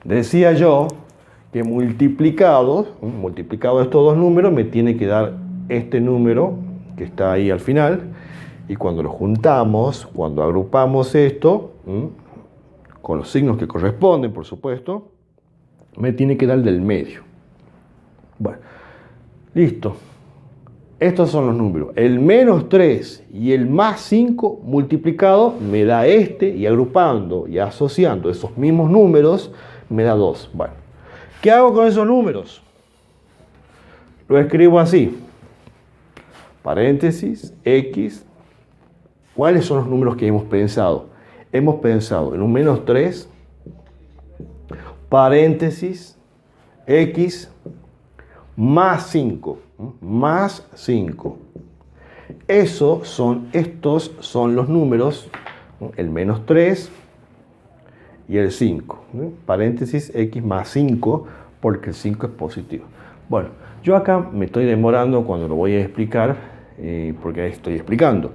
Decía yo que multiplicado de estos dos números me tiene que dar este número que está ahí al final, y cuando lo juntamos, cuando agrupamos esto, con los signos que corresponden, por supuesto, me tiene que dar el del medio. Bueno, listo. Estos son los números. El menos 3 y el más 5 multiplicado me da este, y agrupando y asociando esos mismos números me da 2. Bueno, ¿qué hago con esos números? Lo escribo así. Paréntesis, X. ¿Cuáles son los números que hemos pensado? Hemos pensado en un menos 3, paréntesis, X, más 5. Más 5. Estos son los números, el menos 3 y el 5. Paréntesis, X más 5, porque el 5 es positivo. Bueno, yo acá me estoy demorando cuando lo voy a explicar, porque estoy explicando.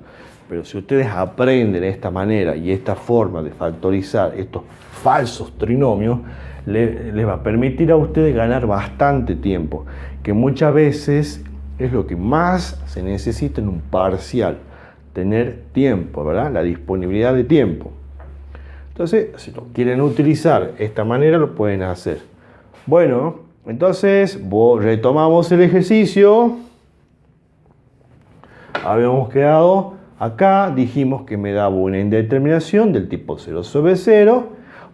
Pero si ustedes aprenden de esta manera y esta forma de factorizar estos falsos trinomios, les va a permitir a ustedes ganar bastante tiempo, que muchas veces es lo que más se necesita en un parcial, tener tiempo, ¿verdad? La disponibilidad de tiempo. Entonces, si lo quieren utilizar de esta manera, lo pueden hacer. Bueno, entonces retomamos el ejercicio. Habíamos quedado acá, dijimos que me daba una indeterminación del tipo 0 sobre 0,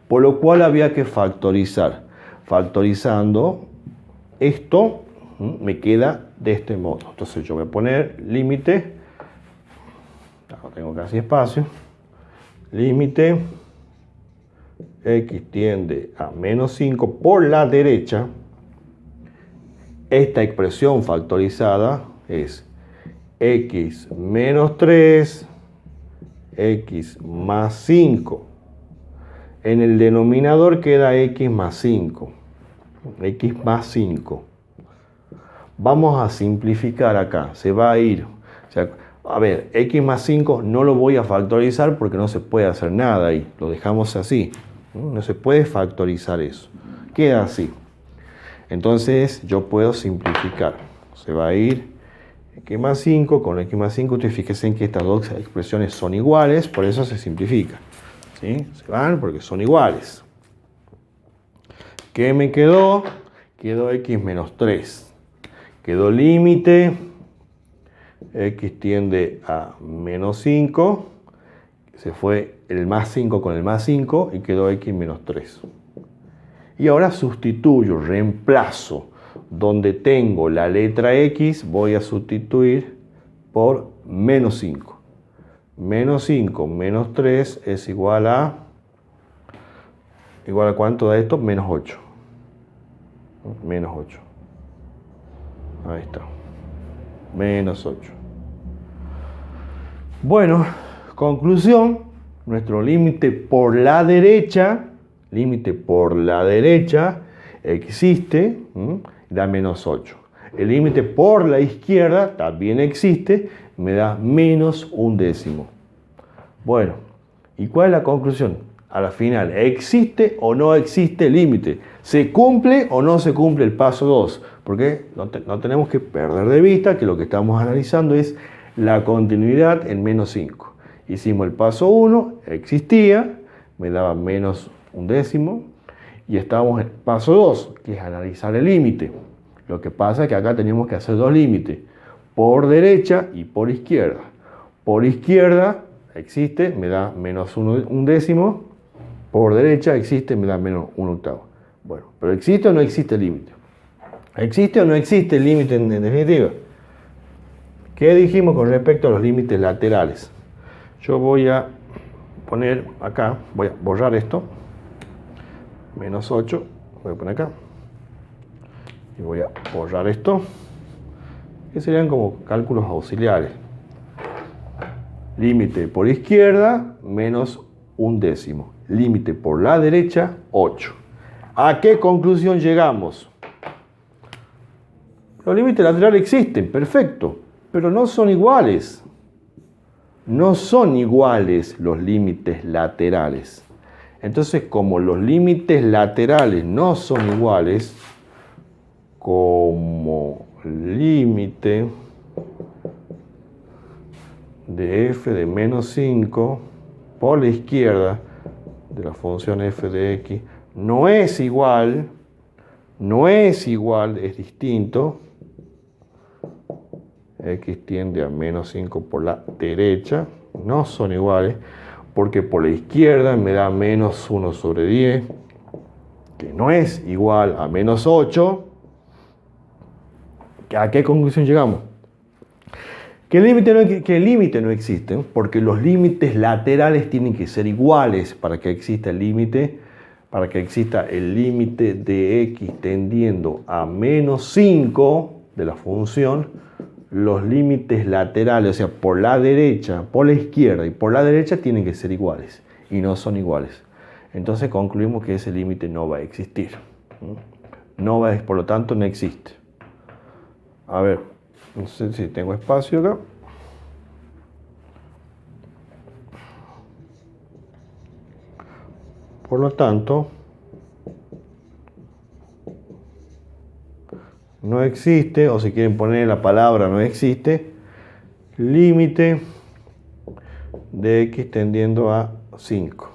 por lo cual había que factorizar. Factorizando esto, me queda de este modo. Entonces yo voy a poner límite, no tengo casi espacio, límite, X tiende a menos 5 por la derecha. Esta expresión factorizada es X menos 3, X más 5. En el denominador queda X más 5. X más 5. Vamos a simplificar acá. Se va a ir. O sea, a ver, X más 5 no lo voy a factorizar porque no se puede hacer nada ahí. Lo dejamos así. No se puede factorizar eso. Queda así. Entonces yo puedo simplificar. Se va a ir X más 5 con X más 5. Ustedes fíjense en que estas dos expresiones son iguales, por eso se simplifica. ¿Sí? Se van porque son iguales. ¿Qué me quedó? Quedó X menos 3. Quedó límite. X tiende a menos 5. Se fue el más 5 con el más 5 y quedó X menos 3. Y ahora sustituyo, reemplazo. Donde tengo la letra X, voy a sustituir por menos 5. Menos 5 menos 3 es igual a ¿cuánto da esto? Menos 8. Menos 8. Ahí está. Menos 8. Bueno, conclusión. Nuestro límite por la derecha existe, da menos 8. El límite por la izquierda también existe, me da menos un décimo. Bueno, ¿y cuál es la conclusión? A la final, ¿existe o no existe el límite? ¿Se cumple o no se cumple el paso 2? Porque no tenemos que perder de vista que lo que estamos analizando es la continuidad en menos 5. Hicimos el paso 1, existía, me daba menos un décimo, y estábamos en el paso 2, que es analizar el límite. Lo que pasa es que acá tenemos que hacer dos límites, por derecha y por izquierda. Por izquierda existe, me da menos un décimo, por derecha existe, me da menos un octavo. Bueno, pero ¿existe o no existe el límite? ¿Existe o no existe el límite en definitiva? ¿Qué dijimos con respecto a los límites laterales? Yo voy a poner acá, voy a borrar esto, menos 8, voy a poner acá, y voy a borrar esto, que serían como cálculos auxiliares. Límite por izquierda, menos un décimo. Límite por la derecha, 8. ¿A qué conclusión llegamos? Los límites laterales existen, perfecto, pero no son iguales. No son iguales los límites laterales. Entonces, como los límites laterales no son iguales, como límite de f de menos 5 por la izquierda de la función f de x no es igual, es distinto, x tiende a menos 5 por la derecha, no son iguales, porque por la izquierda me da menos 1 sobre 10, que no es igual a menos 8. ¿A qué conclusión llegamos? Que el límite no existe, porque los límites laterales tienen que ser iguales para que exista el límite, de x tendiendo a menos 5 de la función. Los límites laterales, o sea, por la derecha, por la izquierda y por la derecha tienen que ser iguales, y no son iguales. Entonces concluimos que ese límite no va a existir. Por lo tanto, no existe. A ver, no sé si tengo espacio acá. Por lo tanto, no existe, o si quieren poner la palabra no existe, límite de x tendiendo a 5.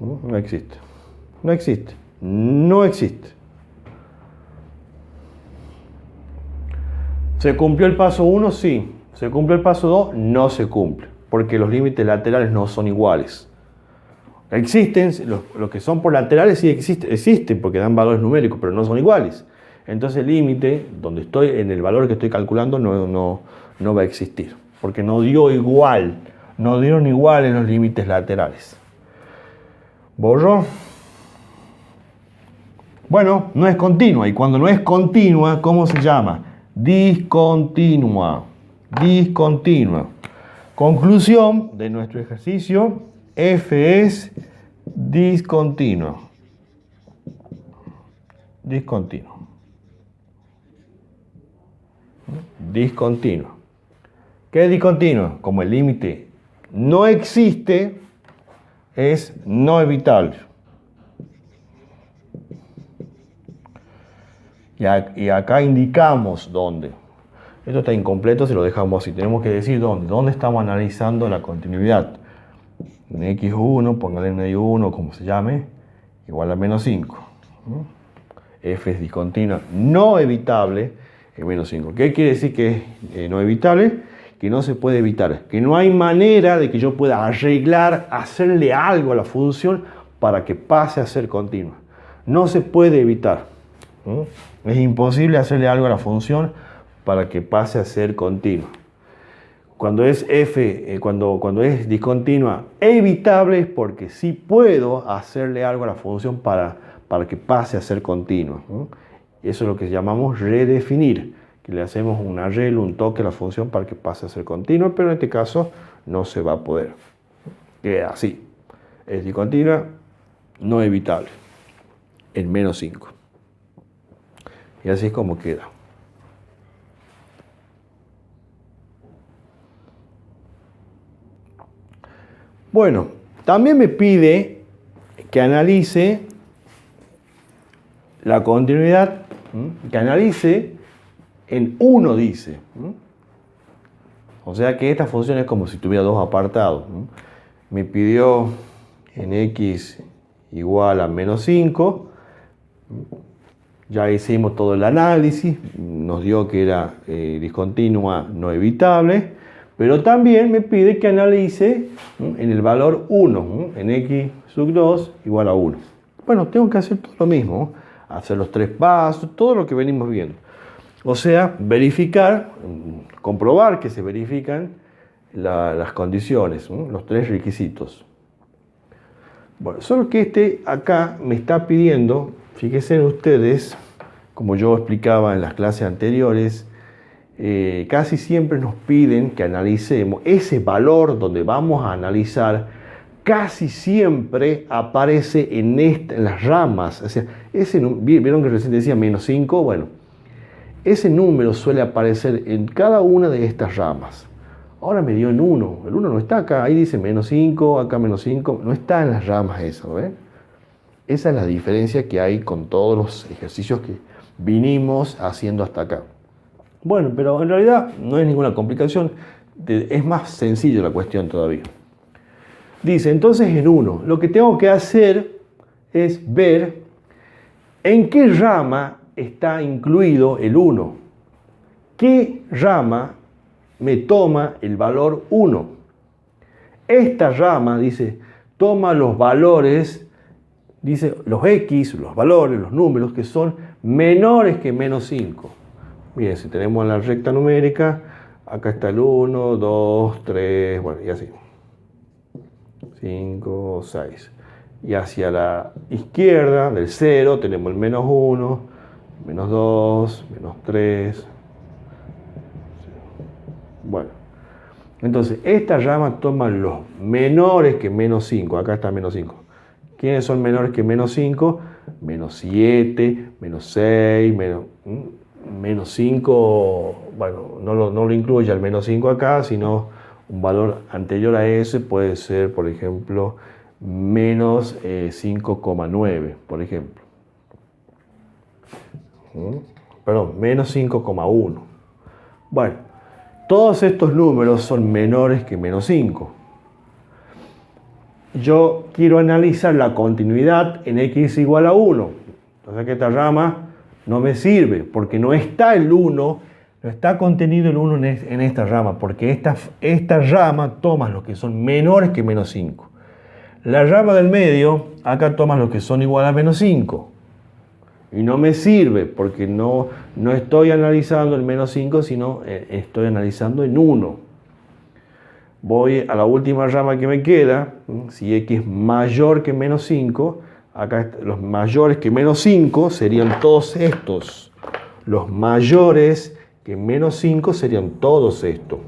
No existe. No existe. No existe. ¿Se cumplió el paso 1? Sí. ¿Se cumplió el paso 2? No se cumple, porque los límites laterales no son iguales. Existen, los que son por laterales sí existen porque dan valores numéricos, pero no son iguales. Entonces el límite, donde estoy, en el valor que estoy calculando, no va a existir, porque no dieron igual en los límites laterales. ¿Borro? Bueno, no es continua, y cuando no es continua, ¿cómo se llama? Discontinua. Conclusión de nuestro ejercicio: f es discontinua. Discontinua. ¿Qué es discontinua? Como el límite no existe, es no evitable. Y acá indicamos dónde. Esto está incompleto si lo dejamos así. Tenemos que decir dónde. ¿Dónde estamos analizando la continuidad? En x1, póngale en medio 1, como se llame, igual a menos 5. F es discontinua no evitable en menos 5. ¿Qué quiere decir que es no evitable? Que no se puede evitar. Que no hay manera de que yo pueda hacerle algo a la función para que pase a ser continua. No se puede evitar. Es imposible hacerle algo a la función para que pase a ser continua. Cuando es f, cuando es discontinua evitable, es porque sí puedo hacerle algo a la función para que pase a ser continua. Eso es lo que llamamos redefinir, que le hacemos un arreglo, un toque a la función para que pase a ser continua, pero en este caso no se va a poder. Queda así. Es discontinua no evitable en menos 5. Y así es como queda. Bueno, también me pide que analice la continuidad, que analice en 1, dice. O sea que esta función es como si tuviera dos apartados. Me pidió en x igual a menos 5. Ya hicimos todo el análisis, nos dio que era discontinua no evitable. Pero también me pide que analice en el valor 1, en x sub 2 igual a 1. Bueno, tengo que hacer todo lo mismo, hacer los 3 pasos, todo lo que venimos viendo. O sea, verificar, comprobar que se verifican las condiciones, los 3 requisitos. Bueno, solo que acá me está pidiendo, fíjense ustedes, como yo explicaba en las clases anteriores, casi siempre nos piden que analicemos ese valor donde vamos a analizar, casi siempre aparece en las ramas. O sea, vieron que recién decía menos 5, bueno, ese número suele aparecer en cada una de estas ramas. Ahora me dio en 1. El 1 no está acá. Ahí dice menos 5, acá menos 5. No está en las ramas eso, ¿ves? Esa es la diferencia que hay con todos los ejercicios que vinimos haciendo hasta acá. Bueno, pero en realidad no es ninguna complicación. Es más sencillo la cuestión todavía. Dice, entonces en 1, lo que tengo que hacer es ver en qué rama está incluido el 1. ¿Qué rama me toma el valor 1? Esta rama, dice, toma los valores, dice, los X, los valores, los números que son menores que menos 5. Miren, si tenemos la recta numérica, acá está el 1, 2, 3, bueno, y así. 5, 6. Y hacia la izquierda del 0 tenemos el menos 1, menos 2, menos 3. Bueno, entonces esta rama toma los menores que menos 5. Acá está menos 5. ¿Quiénes son menores que menos 5? Menos 7, menos 6, menos 5. Bueno, no lo incluye el menos 5 acá, sino un valor anterior a ese puede ser, por ejemplo, menos 5,9, por ejemplo. Perdón, menos 5,1. Bueno, todos estos números son menores que menos 5. Yo quiero analizar la continuidad en x igual a 1. Entonces que esta rama no me sirve porque no está el 1. No está contenido el 1 en esta rama, porque esta rama toma los que son menores que menos 5. La rama del medio, acá toma los que son igual a menos 5. Y no me sirve, porque no estoy analizando el menos 5, sino estoy analizando en 1. Voy a la última rama que me queda, si x es mayor que menos 5, acá los mayores que menos 5 serían todos estos. Los mayores que menos 5 serían todos estos.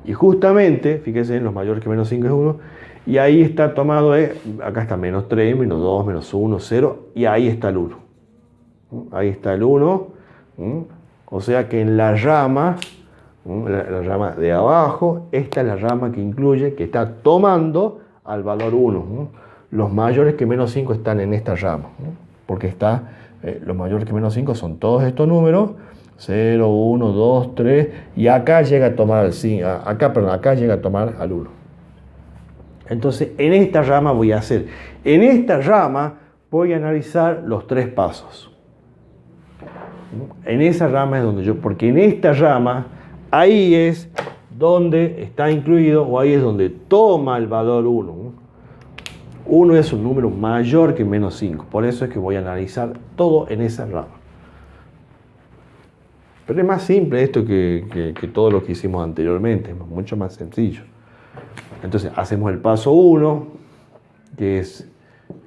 Y justamente, fíjense, los mayores que menos 5 es 1, y ahí está tomado, acá está menos 3, menos 2, menos 1, 0, y ahí está el 1. Ahí está el 1, o sea que en la rama de abajo, esta es la rama que incluye, que está tomando al valor 1. Los mayores que menos 5 están en esta rama, porque los mayores que menos 5 son todos estos números, 0, 1, 2, 3, y acá llega a tomar acá llega a tomar al 1. Entonces, en esta rama voy a analizar los 3 pasos. En esa rama es donde porque en esta rama, ahí es donde está incluido, o ahí es donde toma el valor 1. 1 es un número mayor que menos 5, por eso es que voy a analizar todo en esa rama. Pero es más simple esto que todo lo que hicimos anteriormente, es mucho más sencillo. Entonces hacemos el paso 1, que es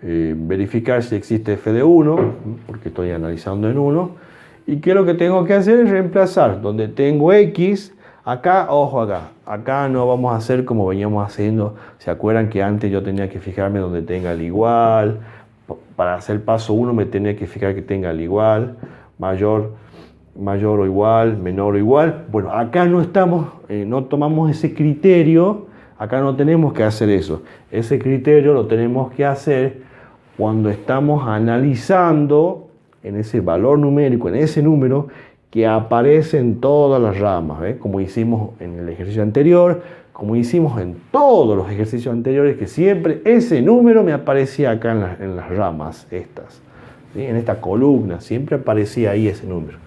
verificar si existe f de 1, porque estoy analizando en 1. ¿Y qué es lo que tengo que hacer? Es reemplazar. Donde tengo x, acá, ojo acá no vamos a hacer como veníamos haciendo. ¿Se acuerdan que antes yo tenía que fijarme donde tenga el igual? Para hacer el paso 1 me tenía que fijar que tenga el igual, mayor o igual, menor o igual. Bueno, acá no tomamos ese criterio, acá no tenemos que hacer eso. Ese criterio lo tenemos que hacer cuando estamos analizando en ese valor numérico, en ese número que aparece en todas las ramas, ¿ves? Como hicimos en el ejercicio anterior, como hicimos en todos los ejercicios anteriores, que siempre ese número me aparecía acá en las ramas estas, ¿sí? En esta columna, siempre aparecía ahí ese número.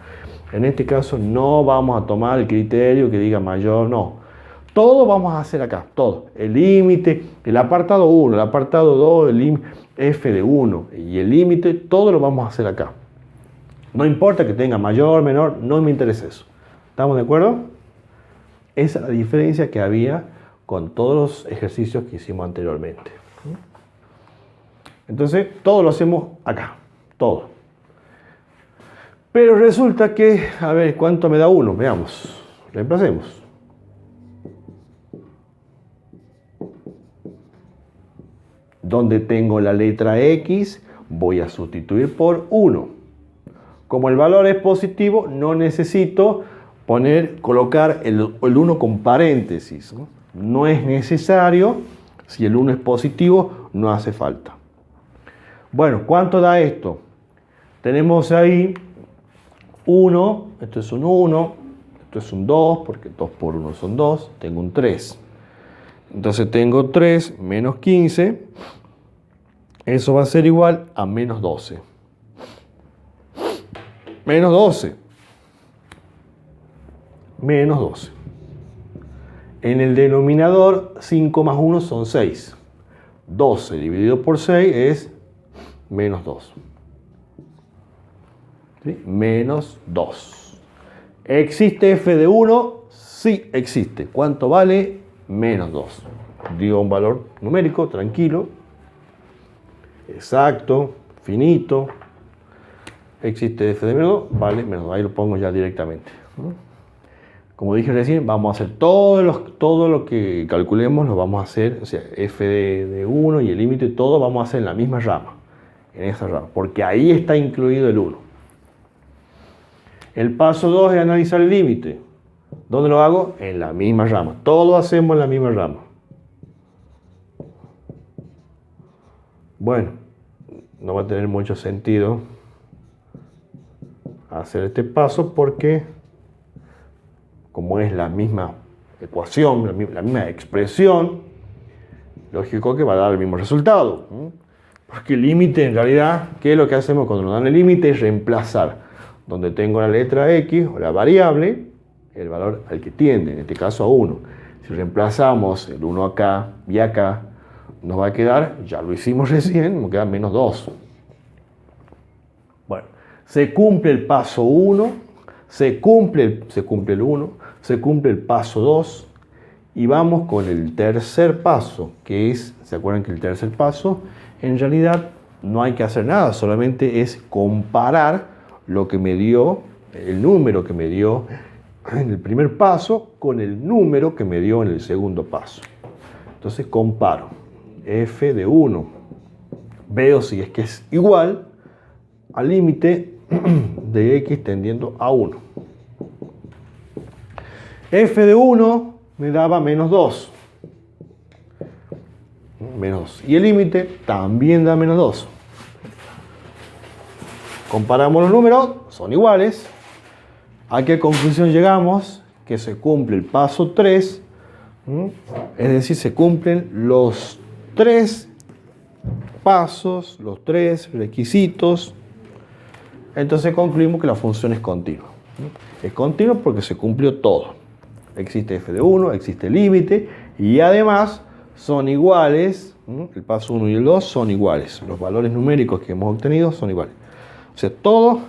En este caso no vamos a tomar el criterio que diga mayor, no. Todo vamos a hacer acá, todo. El límite, el apartado 1, el apartado 2, el límite, f de 1 y el límite, todo lo vamos a hacer acá. No importa que tenga mayor, menor, no me interesa eso. ¿Estamos de acuerdo? Esa es la diferencia que había con todos los ejercicios que hicimos anteriormente. Entonces, todo lo hacemos acá, todo. Pero resulta que, a ver, ¿cuánto me da 1? Veamos, reemplacemos. Donde tengo la letra X, voy a sustituir por 1. Como el valor es positivo, no necesito colocar el 1 con paréntesis, ¿no? No es necesario, si el 1 es positivo, no hace falta. Bueno, ¿cuánto da esto? Tenemos ahí 1, esto es un 1, esto es un 2, porque 2 por 1 son 2, tengo un 3. Entonces tengo 3 menos 15, eso va a ser igual a menos 12. Menos 12. Menos 12. En el denominador, 5 más 1 son 6. 12 dividido por 6 es menos 2. ¿Sí? Menos 2. ¿Existe f de 1? Sí, existe. ¿Cuánto vale? Menos 2. Digo un valor numérico, tranquilo, exacto, finito. Existe f de menos 2, vale menos 2. Ahí lo pongo ya directamente. Como dije recién, vamos a hacer todo lo que calculemos, lo vamos a hacer, o sea, f de 1 y el límite, todo vamos a hacer en la misma rama, en esa rama, porque ahí está incluido el 1. El paso 2 es analizar el límite. ¿Dónde lo hago? En la misma rama. Todo hacemos en la misma rama. Bueno, no va a tener mucho sentido hacer este paso porque como es la misma ecuación, la misma expresión, lógico que va a dar el mismo resultado. Porque el límite, en realidad, ¿qué es lo que hacemos cuando nos dan el límite? Es reemplazar donde tengo la letra X o la variable, el valor al que tiende, en este caso a 1. Si reemplazamos el 1 acá y acá, nos va a quedar, ya lo hicimos recién, nos queda menos 2. Bueno, se cumple el paso 1, se cumple el 1, se cumple el paso 2 y vamos con el tercer paso, que es, ¿se acuerdan que el tercer paso? En realidad no hay que hacer nada, solamente es comparar lo que me dio, el número que me dio en el primer paso con el número que me dio en el segundo paso. Entonces comparo f de 1, veo si es que es igual al límite de x tendiendo a 1. F de 1 me daba menos 2. Menos 2. Y el límite también da menos 2. Comparamos los números, son iguales. ¿A qué conclusión llegamos? Que se cumple el paso 3. Es decir, se cumplen los 3 pasos, los 3 requisitos. Entonces concluimos que la función es continua. Es continua porque se cumplió todo. Existe f de 1, existe el límite y además son iguales. El paso 1 y el 2 son iguales. Los valores numéricos que hemos obtenido son iguales. O sea, todo,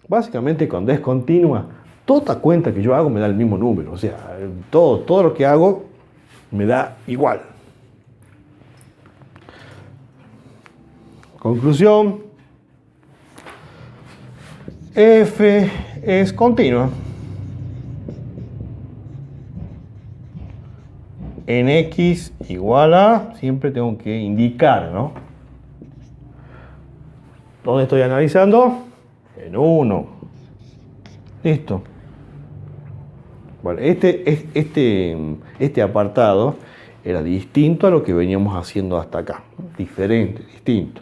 básicamente cuando es continua, toda cuenta que yo hago me da el mismo número. O sea, todo lo que hago me da igual. Conclusión. F es continua. En x igual a, siempre tengo que indicar, ¿no? ¿Dónde estoy analizando? En 1. Listo. Bueno, este apartado era distinto a lo que veníamos haciendo hasta acá. Diferente, distinto.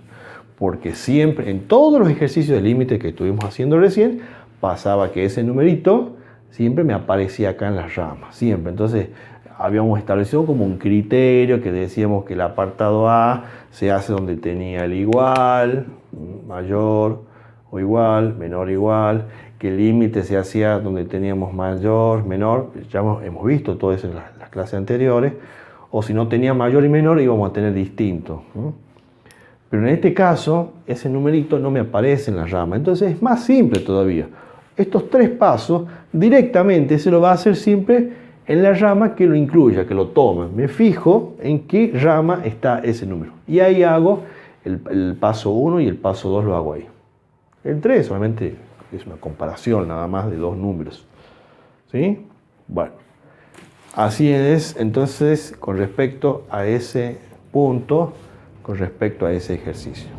Porque siempre, en todos los ejercicios de límite que estuvimos haciendo recién, pasaba que ese numerito siempre me aparecía acá en las ramas. Siempre. Entonces, habíamos establecido como un criterio que decíamos que el apartado A se hace donde tenía el igual, mayor o igual, menor o igual, que el límite se hacía donde teníamos mayor, menor, ya hemos visto todo eso en las clases anteriores, o si no tenía mayor y menor íbamos a tener distinto. Pero en este caso, ese numerito no me aparece en la rama, entonces es más simple todavía. Estos 3 pasos directamente se lo va a hacer siempre en la rama que lo incluya, que lo tome. Me fijo en qué rama está ese número. Y ahí hago el paso 1 y el paso 2 lo hago ahí. El 3 solamente es una comparación nada más de 2 números. ¿Sí? Bueno, así es entonces con respecto a ese punto, con respecto a ese ejercicio.